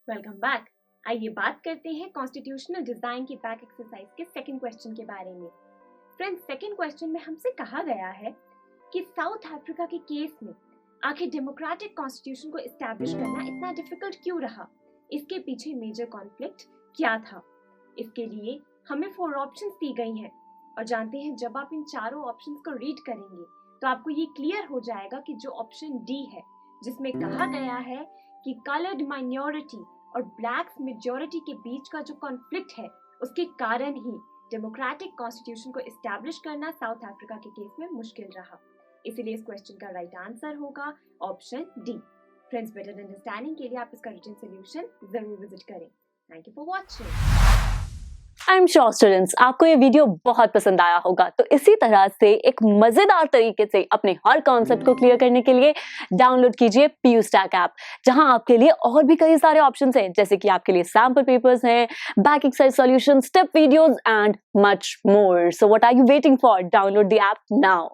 Welcome back. आइए बात करते हैं कॉन्स्टिट्यूशनल डिजाइन की बैक एक्सरसाइज के सेकंड क्वेश्चन के बारे में। फ्रेंड्स, सेकंड क्वेश्चन में हमसे कहा गया है कि साउथ अफ्रीका के केस में आखिर डेमोक्रेटिक कॉन्स्टिट्यूशन को एस्टैब्लिश करना इतना डिफिकल्ट क्यों रहा, इसके पीछे मेजर कॉन्फ्लिक्ट क्या था। इसके लिए हमें 4 ऑप्शंस दी गई हैं और जानते हैं जब आप इन चारों ऑप्शंस को रीड करेंगे तो आपको ये क्लियर हो जाएगा कि जो ऑप्शन डी है, जिसमें कहा गया है कि कलर्ड माइनॉरिटी और ब्लैक्स मेजॉरिटी के बीच का जो कॉन्फ्लिक्ट है, उसके कारण ही डेमोक्रेटिक कॉन्स्टिट्यूशन को एस्टैब्लिश करना साउथ अफ्रीका के केस में मुश्किल रहा। इसीलिए इस क्वेश्चन का राइट आंसर होगा option D. Friends, better understanding के लिए आप इसका रिटन सोल्यूशन जरूर विजिट करें। Thank you for watching. I am sure students, आपको ये वीडियो बहुत पसंद आया होगा। तो इसी तरह से एक मजेदार तरीके से अपने हर कॉन्सेप्ट को क्लियर करने के लिए डाउनलोड कीजिए PU Stack ऐप, जहां आपके लिए और भी कई सारे ऑप्शंस हैं, जैसे कि आपके लिए सैंपल पेपर्स हैं, back exercise solution, step videos and much more. So what are you waiting for? Download the app now.